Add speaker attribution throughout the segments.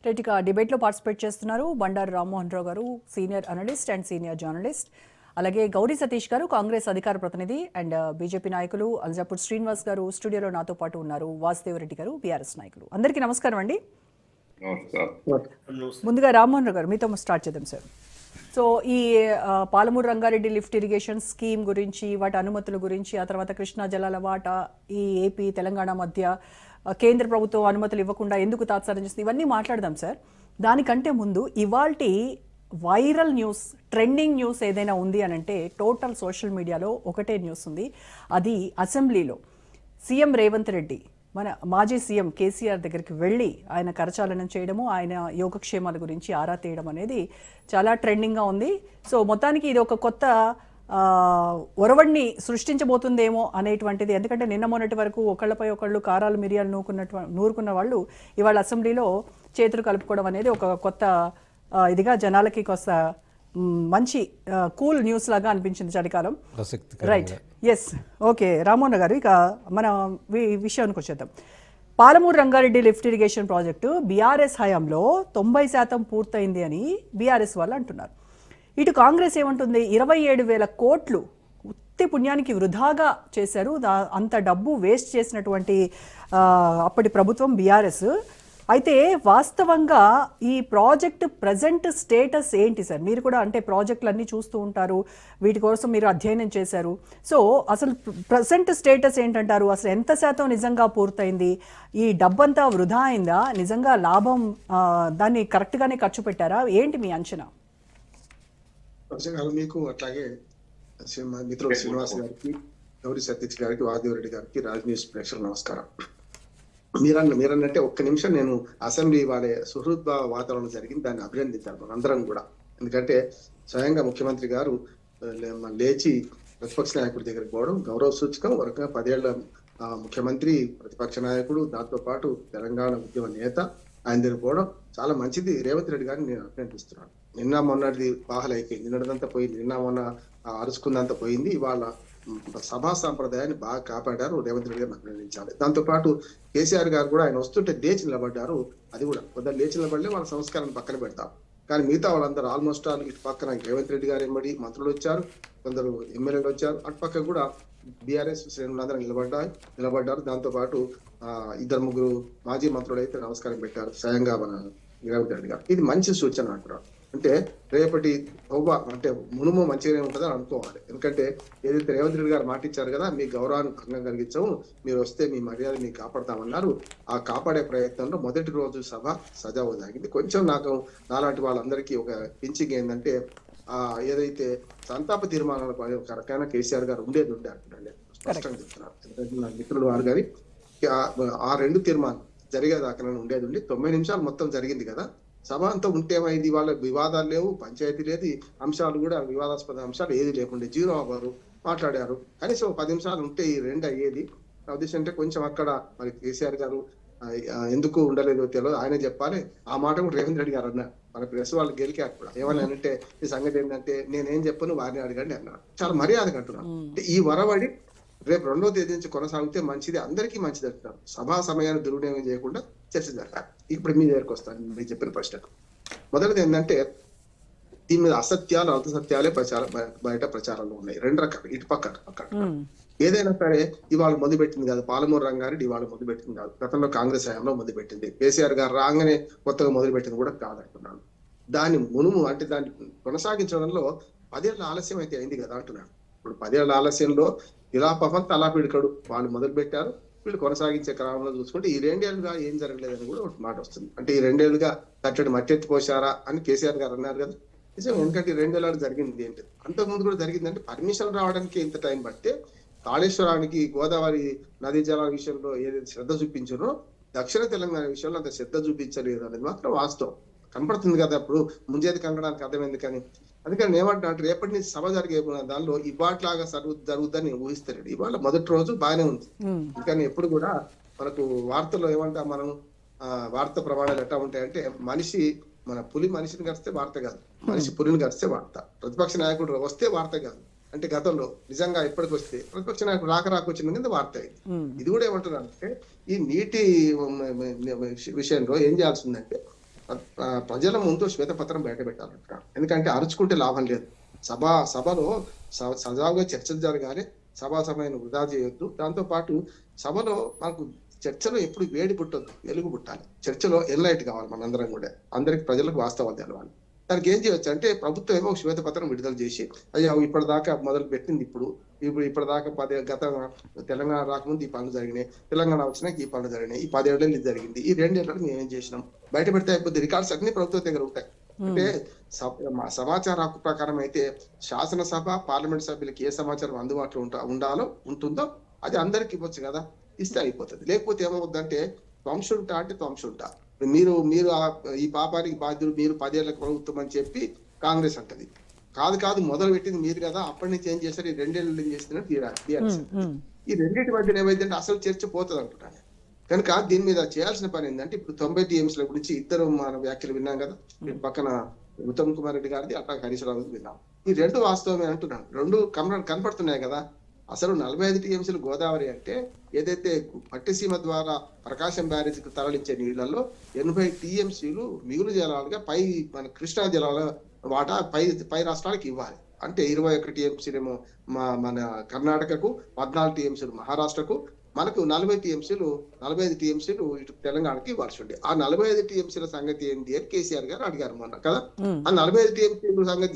Speaker 1: Right, ఇక డిబేట్లో participate చేస్తున్నారు బండారు రామ్మోహన్ రావు గారు, senior analyst and senior journalist. అలాగే గౌరీ సతీష్ గారు, కాంగ్రెస్ అధికార ప్రతినిధి అండ్ బీజేపీ నాయకులు. అల్జాపూర్ శ్రీనివాస్ గారు స్టూడియోలో నాతో పాటు ఉన్నారు. వాసుదేవరెడ్డి గారు, బీఆర్ఎస్ నాయకులు. అందరికీ నమస్కారం అండి. ముందుగా రామ్మోహన్ రావు గారు, మీతో స్టార్ట్ చేద్దాం సార్. సో ఈ Palamuru Rangareddy lift irrigation scheme గురించి, వాటి అనుమతుల గురించి, ఆ తర్వాత కృష్ణా జలాల వాటా, ఈ ఏపీ తెలంగాణ మధ్య కేంద్ర ప్రభుత్వం అనుమతులు ఇవ్వకుండా ఎందుకు తాత్సారం చేస్తుంది, ఇవన్నీ మాట్లాడదాం సార్. దానికంటే ముందు ఇవాల్టి వైరల్ న్యూస్, ట్రెండింగ్ న్యూస్ ఏదైనా ఉంది అని అంటే టోటల్ సోషల్ మీడియాలో ఒకటే న్యూస్ ఉంది. అది అసెంబ్లీలో సీఎం రేవంత్ రెడ్డి మన మాజీ సీఎం కేసీఆర్ దగ్గరికి వెళ్ళి ఆయన కరచాలనం చేయడము, ఆయన యోగక్షేమాల గురించి ఆరా తీయడం అనేది చాలా ట్రెండింగ్గా ఉంది. సో మొత్తానికి ఇది ఒక కొత్త ఒరవడిని సృష్టించబోతుందేమో అనేటువంటిది. ఎందుకంటే నిన్న మొన్నటి వరకు ఒకళ్ళపై ఒకళ్ళు కారాలు మిరియాలు నూరుకున్న వాళ్ళు ఇవాళ అసెంబ్లీలో చేతులు కలుపుకోవడం అనేది ఒక కొత్త ఇదిగా జనాలకి కొత్త మంచి కూల్ న్యూస్ లాగా అనిపించింది చలికాలం. రైట్, ఎస్, ఓకే రామ్మోహన్ గారు, ఇక మన విషయానికి వచ్చేద్దాం. Palamuru Rangareddy lift irrigation project BRS హయాంలో 90% పూర్తయింది అని బీఆర్ఎస్ వాళ్ళు అంటున్నారు. ఇటు కాంగ్రెస్ ఏమంటుంది, 27,000 కోట్లు ఉత్తి పుణ్యానికి వృధాగా చేశారు, అంత డబ్బు వేస్ట్ చేసినటువంటి అప్పటి ప్రభుత్వం బీఆర్ఎస్. అయితే వాస్తవంగా ఈ ప్రాజెక్ట్ ప్రజెంట్ స్టేటస్ ఏంటి సార్? మీరు కూడా అంటే ప్రాజెక్టులన్నీ చూస్తూ ఉంటారు, వీటి కోసం మీరు అధ్యయనం చేశారు. సో అసలు ప్రజెంట్ స్టేటస్ ఏంటంటారు? అసలు ఎంత శాతం నిజంగా పూర్తయింది? ఈ డబ్బంతా వృధా అయిందా? నిజంగా లాభం దాన్ని కరెక్ట్గానే ఖర్చు పెట్టారా? ఏంటి మీ అంచనా?
Speaker 2: మీకు అట్లాగే మిత్రుడు శ్రీనివాస్ గారికి, గౌరీ సతీష్ గారికి, వాసుదేవరెడ్డి గారికి, రాజ్ న్యూస్ ప్రేక్షకులు నమస్కారం. మీరన్నట్టే ఒక్క నిమిషం నేను అసెంబ్లీ వాళ్ళ సుహృద్భావ వాతావరణం జరిగింది, దాన్ని అభినందించాను మనందరం కూడా. ఎందుకంటే స్వయంగా ముఖ్యమంత్రి గారు లేచి ప్రతిపక్ష నాయకుడి దగ్గరికి పోవడం గౌరవ సూచకం. ఒక 10 ఏళ్ల ముఖ్యమంత్రి, ప్రతిపక్ష నాయకుడు, దాంతో పాటు తెలంగాణ ఉద్యమ నేత ఆయన దగ్గర పోవడం చాలా మంచిది. రేవంత్ రెడ్డి గారిని నేను అభినందిస్తున్నాను. నిన్న మొన్నటిది బాహలైపోయింది, నిన్నటిదంతా పోయింది, నిన్న మొన్న అరుచుకుందంతా పోయింది. ఇవాళ సభా సాంప్రదాయాన్ని బాగా కాపాడారు, రేవంత్ రెడ్డి గారిని అభినందించాలి. దాంతో పాటు కేసీఆర్ గారు కూడా ఆయన వస్తుంటే లేచి నిలబడ్డారు. అది కూడా కొందరు లేచి నిలబడలే, వాళ్ళ సంస్కారాన్ని పక్కన పెడతాం. కానీ మిగతా వాళ్ళందరూ ఆల్మోస్ట్ ఇటు పక్కన రేవంత్ రెడ్డి గారు ఎంబడి మంత్రులు వచ్చారు, కొందరు ఎమ్మెల్యేలు వచ్చారు, అటు పక్క కూడా బీఆర్ఎస్ శ్రేణులందరూ నిలబడ్డారు. దాంతో పాటు 2-3 మాజీ మంత్రులు అయితే నమస్కారం పెట్టారు స్వయంగా మన రేవంత్ రెడ్డి గారు. ఇది మంచి సూచన అంటున్నారు. అంటే రేపటి అంటే మునుము మంచిగానే ఉంటుందని అనుకోవాలి. ఎందుకంటే ఏదైతే రేవంత్ రెడ్డి గారు మాట ఇచ్చారు కదా, మీ గౌరవాన్ని భంగం కలిగించాము, మీరు వస్తే మీ మర్యాద మీకు కాపాడతామన్నారు. ఆ కాపాడే ప్రయత్నంలో మొదటి రోజు సభ సజావు సాగింది. కొంచెం నాలాంటి వాళ్ళందరికీ ఒక పించింగ్ ఏంటంటే, ఏదైతే సంతాప తీర్మానాల కరెక్ట్గా కేసీఆర్ గారు ఉండేది అంటున్నాను, స్పష్టంగా చెప్తున్నారు. ఎందుకంటే నా మిత్రుడు వారు గారి ఆ 2 తీర్మానం జరిగేదాకా ఉండేది 90 నిమిషాలు మొత్తం జరిగింది కదా సభ. అంతా ఉంటేమైంది, వాళ్ళ వివాదాలు లేవు, పంచాయతీ లేదు, అంశాలు కూడా వివాదాస్పద అంశాలు ఏది లేకుండా 0 అవ్వరు, మాట్లాడారు. కనీసం 10 నిమిషాలు ఉంటే ఈ 2 అయ్యేది. నా ఉద్దేశం అంటే కొంచెం అక్కడ మరి కేసీఆర్ గారు ఎందుకు ఉండలేదో తెలియదు, ఆయనే చెప్పాలి. ఆ మాట కూడా రేవంత్ రెడ్డి గారు అన్నారు. మన ప్రెస్ వాళ్ళు గెలికారు కూడా. ఏమని అంటే, ఈ సంగతి ఏంటంటే నేనేం చెప్పను, వారిని అడగండి అన్నారు. చాలా మర్యాదగా అంటున్నాను. ఈ వరవడి రేపు 2వ తేదీ నుంచి కొనసాగితే మంచిది, అందరికీ మంచిది అంటున్నారు. సభా సమయాన్ని దుర్వినియోగం చేయకుండా చర్చ జరగాలి. ఇప్పుడు మీ దగ్గరకు వస్తాను. మీరు చెప్పిన ప్రశ్నకు మొదటిది ఏంటంటే, దీని మీద అసత్యాలు అసత్యాలే బయట ప్రచారంలో ఉన్నాయి. 2 రకాలు, ఇటు పక్క. ఏదైనా సరే ఇవాళ మొదలుపెట్టింది కాదు, పాలమూరు రంగారెడ్డి ఇవాళ మొదలుపెట్టింది కాదు, గతంలో కాంగ్రెస్ హయాంలో మొదలుపెట్టింది. కేసీఆర్ గారు రాగానే కొత్తగా మొదలుపెట్టింది కూడా కాదంటున్నాను. దాని మునుము అంటే దాన్ని కొనసాగించడంలో 10 ఏళ్ల ఆలస్యం అయితే అయింది కదా అంటున్నాను. ఇప్పుడు 10 ఏళ్ల ఆలస్యంలో ఇలా పవన్ తలా పిడికడు వాళ్ళు మొదలు పెట్టారు, వీళ్ళు కొనసాగించే క్రమంలో చూసుకుంటే ఈ 2 ఏళ్లుగా ఏం జరగలేదని కూడా ఒక మాట వస్తుంది. అంటే ఈ 2 ఏళ్లుగా తట్టడి మట్టెత్తి పోసారా అని కేసీఆర్ గారు అన్నారు కదా. నిజం, ఎందుకంటే 2 ఏళ్ళ జరిగింది ఏంటి, అంతకుముందు కూడా జరిగిందంటే పర్మిషన్ రావడానికి ఇంత టైం పడితే కాళేశ్వరానికి, గోదావరి నదీ జలాల విషయంలో ఏదైతే శ్రద్ధ చూపించారో దక్షిణ తెలంగాణ విషయంలో అంత శ్రద్ధ చూపించలేదు అనేది మాత్రం వాస్తవం. కనపడుతుంది కదా, అప్పుడు ముంజేది కనడానికి అర్థం ఎందుకని. అందుకని ఏమంటా అంటే, రేపటి నుంచి సభ జరిగే దానిలో ఇవాట్లాగా జరుగుద్దని ఊహిస్తాడు. ఇవాళ మొదటి రోజు బాగానే ఉంది. అందుకని ఎప్పుడు కూడా మనకు వార్తల్లో ఏమంటా మనం వార్త ప్రమాణాలు ఎట్లా ఉంటాయంటే, మన పులి మనిషిని గడిస్తే వార్త కాదు, మనిషి పులిని గడిస్తే వార్త. ప్రతిపక్ష నాయకుడు వస్తే వార్త కాదు. అంటే గతంలో నిజంగా ఇప్పటికి వస్తే ప్రతిపక్ష నాయకుడు రాకొచ్చిన కింద వార్త అయింది. ఇది కూడా ఏమంటున్నారంటే, ఈ నీటి విషయంలో ఏం చేయాల్సిందంటే, ప్రజల ముందు శ్వేతపత్రం బయట పెట్టాలంటున్నాను. ఎందుకంటే అరుచుకుంటే లాభం లేదు. సభలో సజావుగా చర్చలు జరగాలి. సభా సమయాన్ని వృధా చేయొద్దు. దాంతో పాటు సభలో మనకు చర్చలో ఎప్పుడు వేడి పుట్టొద్దు, వెలుగు పుట్టాలి. చర్చలో ఎన్లైట్ కావాలి. మనందరం కూడా అందరికి ప్రజలకు వాస్తవాలు తెలవాలి. దానికి ఏం చేయొచ్చు అంటే ప్రభుత్వం ఏమో శ్వేతపత్రం విడుదల చేసి అయ్యా ఇప్పటిదాకా మొదలు పెట్టింది ఇప్పటిదాకా గత తెలంగాణ రాకముందు ఈ పనులు జరిగినాయి, తెలంగాణ వచ్చినాక ఈ పనులు జరిగినాయి, ఈ 10 ఏళ్ళు ఇది జరిగింది, ఈ 2 ఏళ్ళలో మేము ఏం చేసినాం బయట పెడితే అయిపోద్ది. రికార్డ్స్ అన్ని ప్రభుత్వం దగ్గర ఉంటాయి. అంటే సమాచార హక్కు ప్రకారం అయితే శాసనసభ పార్లమెంట్ సభ్యులకి ఏ సమాచారం అందుబాటులో ఉంటుందో అది అందరికి ఇవ్వచ్చు కదా, ఇస్తే అయిపోతుంది. లేకపోతే ఏమవుద్దంటే త్వంశుంటా అంటే త్వంశుంటా, మీరు ఈ పాపానికి బాధ్యులు, మీరు 10 ఏళ్ల ప్రభుత్వం అని చెప్పి కాంగ్రెస్ అంటది. కాదు మొదలు పెట్టింది మీరు కదా, అప్పటి నుంచి ఏం చేశారు, ఈ 2 ఏళ్ళు ఏం చేస్తున్నారు టీఆర్ఎస్. ఈ రెండింటి మధ్యన ఏమైందంటే అసలు చర్చ పోతుంది అంటున్నాను. కనుక దీని మీద చేయాల్సిన పని ఏంటంటే ఇప్పుడు 90 టీఎంసీల గురించి ఇద్దరు మన వ్యాఖ్యలు విన్నాం కదా, పక్కన ఉత్తమ్ కుమార్ రెడ్డి గారిది, అట్లా హరీష్ రావు విన్నాం. ఈ 2 వాస్తవమే అంటున్నాను. 2 కనపడుతున్నాయి కదా. అసలు 45 టీఎంసీలు గోదావరి అంటే ఏదైతే పట్టిసీమ ద్వారా ప్రకాశం బ్యారేజీకి తరలించే నీళ్లలో 80 టీఎంసీలు మిగులు జలాలుగా మన కృష్ణా జలాల వాటా పై రాష్ట్రాలకు ఇవ్వాలి. అంటే 21 టీఎంసీలేమో మన కర్ణాటకకు, 14 టీఎంసీలు మహారాష్ట్రకు, మనకు 45 టీఎంసీలు ఇటు తెలంగాణకి ఇవ్వాల్సి ఉండే. ఆ 45 టీఎంసీల సంగతి ఏంటి అని కేసీఆర్ గారు అడిగారు మొన్న కదా. ఆ 45 టీఎంసీల సంగతి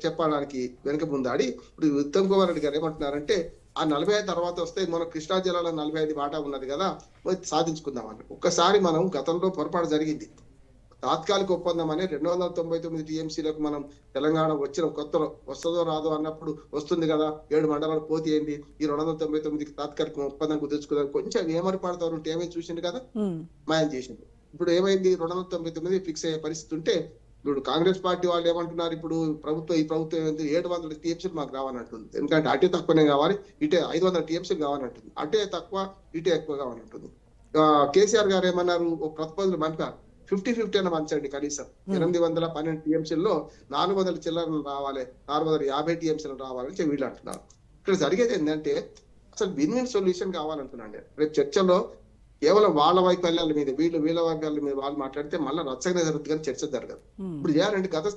Speaker 2: చెప్పడానికి వెనక ముందాడి ఇప్పుడు ఉత్తమ్ కుమార్ రెడ్డి గారు ఏమంటున్నారంటే ఆ 45 తర్వాత వస్తే మన కృష్ణా జిల్లాలో 45 వాటా ఉన్నది కదా, సాధించుకుందాం అన్న. ఒక్కసారి మనం గతంలో పొరపాటు జరిగింది. తాత్కాలిక ఒప్పందం అనే 299 టీఎంసీలకు మనం తెలంగాణ వచ్చిన కొత్తలో వస్తుందో రాదో అన్నప్పుడు వస్తుంది కదా, 7 మండలాలు పోతే ఏంది, ఈ 299కి తాత్కాలిక ఒప్పందం కుదుర్చుకుందాం కొంచెం ఏమరిపడతారు ఉంటే ఏమైంది చూసింది కదా, మాయం చేసింది. ఇప్పుడు ఏమైంది, 299 ఫిక్స్ అయ్యే పరిస్థితి ఉంటే ఇప్పుడు కాంగ్రెస్ పార్టీ వాళ్ళు ఏమంటున్నారు, ఇప్పుడు ఈ ప్రభుత్వం 700 టీఎంసీలు మాకు రావాలంటుంది. ఎందుకంటే అటే తక్కువనే కావాలి, ఇటే 500 టీఎంసీలు కావాలంటుంది. అటే తక్కువ ఇటే ఎక్కువ కావాలంటుంది. కేసీఆర్ గారు ఏమన్నారు, ఒక ప్రతిపాదనలు పంపారు, 50-50 అని మంచండి. కనీసం 812 టీఎంసీల్లో 400 చిల్లరలు రావాలి, 450 టీఎంసీలు రావాలని వీళ్ళు అంటున్నారు. ఇక్కడ జరిగేది ఏంటంటే అసలు విన్ సొల్యూషన్ కావాలంటున్నాను. రేపు చర్చలో కేవలం వాళ్ళ వైఫల్యాల మీద వీళ్ళ వైఫల్యాల మీద వాళ్ళు మాట్లాడితే మళ్ళీ రచ్చగానే జరుగుతుంది కానీ చర్చ జరగదు. ఇప్పుడు చేయాలంటే గత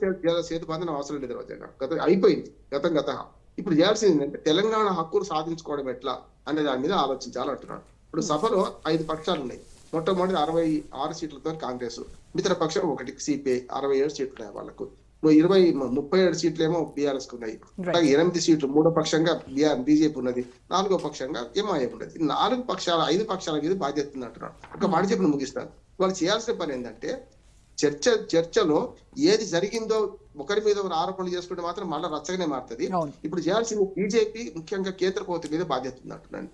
Speaker 2: సేతు బంధనం అవసరం లేదు. గత అయిపోయింది, గత ఇప్పుడు చేయాల్సింది ఏంటంటే తెలంగాణ హక్కులు సాధించుకోవడం ఎట్లా అనే దాని మీద ఆలోచించాలంటున్నాడు. ఇప్పుడు సభలో 5 పక్షాలు ఉన్నాయి. మొట్టమొదటి 66 సీట్లతో కాంగ్రెస్, మిత్ర పక్షం 1 సిపిఐ 67 సీట్లు ఉన్నాయి వాళ్ళకు, 37 సీట్లేమో బీఆర్ఎస్ కు ఉన్నాయి. 8 సీట్లు 3వ పక్షంగా బీజేపీ ఉన్నది, 4వ పక్షంగా ఎంఐఎం ఉన్నది. 5 పక్షాల మీద బాధ్యత ఉంది అంటున్నాడు. ఒక మాట చెప్పిన ముగిస్తాను. వాళ్ళు చేయాల్సిన పని ఏంటంటే చర్చలో ఏది జరిగిందో ఒకరి మీద ఆరోపణలు చేసుకుంటే మాత్రం మళ్ళీ రచ్చగానే మారుతుంది. ఇప్పుడు చేయాల్సింది బీజేపీ ముఖ్యంగా కేంద్ర ప్రభుత్వం మీద బాధ్యత ఉంది అంటున్నాను.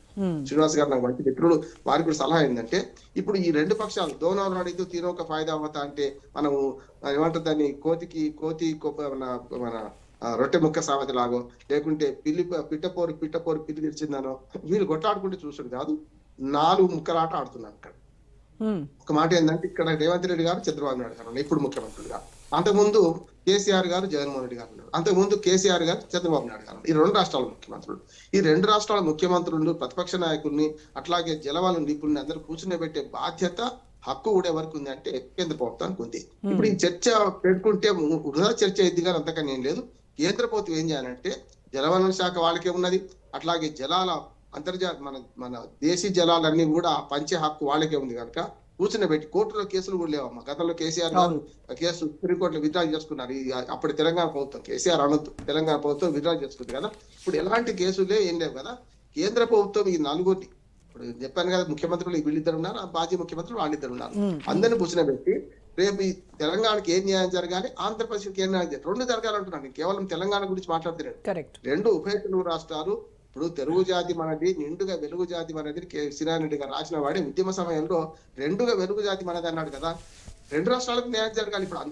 Speaker 2: శ్రీనివాస్ గారు నాకు మంచి మిత్రుడు, వారికి కూడా సలహా ఏంటంటే ఇప్పుడు ఈ 2 పక్షాలు దోనోలు అడిగితే తీరొక ఫాయిదా అవుతా అంటే మనము ఏమంటారు దాన్ని, కోతి మన రొట్టె ముక్క సామెత లాగో, లేకుంటే పిట్టపోరు పిల్లి తెరిచిందనో వీళ్ళు కొట్లాడుకుంటే చూసుడు కాదు, 4 ముక్కలాట ఆడుతున్నారు ఇక్కడ. ఒక మాట ఏంటంటే ఇక్కడ రేవంత్ రెడ్డి గారు చంద్రబాబు నాయుడు గారు ఇప్పుడు ముఖ్యమంత్రులుగా, అంతకుముందు కేసీఆర్ గారు జగన్మోహన్ రెడ్డి గారు ఉన్నారు, అంతకుముందు కేసీఆర్ గారు చంద్రబాబు నాయుడు గారు. ఈ 2 రాష్ట్రాల ముఖ్యమంత్రులు, ఈ 2 రాష్ట్రాల ముఖ్యమంత్రులు ప్రతిపక్ష నాయకుల్ని అట్లాగే జలవనరుల నిపుణుల్ని అందరూ కూర్చుని బాధ్యత హక్కు కూడా ఎవరికి ఉంది అంటే కేంద్ర ప్రభుత్వానికి ఉంది. ఇప్పుడు ఈ చర్చ పెట్టుకుంటే వృధా చర్చ అయింది కానీ అంతకని ఏం లేదు. కేంద్ర ప్రభుత్వం ఏం చేయాలంటే జలవనరుల శాఖ వాళ్ళకే ఉన్నది, అట్లాగే జలాల మన దేశీ జలాలన్నీ కూడా పంచే హక్కు వాళ్ళకే ఉంది కనుక కూర్చుని పెట్టి కోర్టులో కేసులు కూడా లేవమ్మా. గతంలో కేసీఆర్ గారు కేసు సుప్రీంకోర్టులో విత్డ్రా చేసుకున్నారు. అప్పుడు తెలంగాణ ప్రభుత్వం, కేసీఆర్ అనొద్దు, తెలంగాణ ప్రభుత్వం విత్డ్రా చేసుకుంది కదా. ఇప్పుడు ఎలాంటి కేసులే ఏం లేవు కదా. కేంద్ర ప్రభుత్వం ఈ 4 ఇప్పుడు చెప్పాను కదా, ముఖ్యమంత్రులు వీళ్ళిద్దరు ఉన్నారు, మాజీ ముఖ్యమంత్రులు వాళ్ళిద్దరు ఉన్నారు. అందరిని కూర్చుని పెట్టి రేపు ఈ తెలంగాణకి ఏం న్యాయం జరగాలి, ఆంధ్రప్రదేశ్కి ఏం న్యాయం జరగాలి, 2 జరగాలంటున్నాను. కేవలం తెలంగాణ గురించి మాట్లాడుతున్నాడు. 2 ఉభయ తెలుగు రాష్ట్రాలు. ఇప్పుడు తెలుగు జాతి మనది, నిండుగా వెలుగు జాతి మనది శ్రీరారెడ్డి గారు రాసిన వాడే ఉద్యమ సమయంలో 2గా వెలుగు జాతి మనది అన్నాడు కదా. 2 రాష్ట్రాలకు న్యాయం జరగాలి. ఇప్పుడు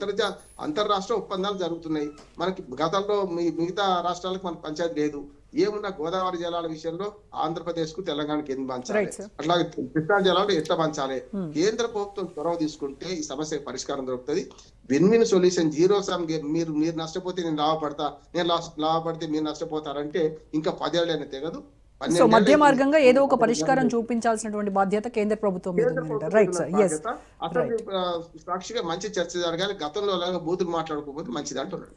Speaker 2: అంతర్రాష్ట్ర ఒప్పందాలు జరుగుతున్నాయి. మనకి గతంలో మిగతా రాష్ట్రాలకు మనకు పంచాయతీ లేదు. ఏమున్నా గోదావరి జలాల విషయంలో ఆంధ్రప్రదేశ్ కు తెలంగాణకి ఎన్ని పంచాలి, అట్లాగే కృష్ణా జలాలు ఎట్లా పంచాలి. కేంద్ర ప్రభుత్వం చొరవ తీసుకుంటే ఈ సమస్య పరిష్కారం దొరుకుతుంది. Win solution, zero sum game. మీరు నష్టపోతే నేను లాభపడతా, నేను లాభపడితే మీరు నష్టపోతారంటే ఇంకా 10 ఏళ్ళైనా తెగదు.
Speaker 1: సో మధ్య మార్గంగా ఏదో ఒక పరిష్కారం చూపించాల్సినటువంటి బాధ్యత కేంద్ర ప్రభుత్వం మీద
Speaker 2: కేంద్ర
Speaker 1: ఉందంట.
Speaker 2: ప్రభుత్వం
Speaker 1: రైట్
Speaker 2: మీద
Speaker 1: సార్, ఎస్.
Speaker 2: బాధ్యత. అసెంబ్లీ సాక్షిగా మంచి చర్చ జరగాలి, గతంలో లాగా బూతులు మాట్లాడుకోకపోతే మంచిది అంటున్నాడు.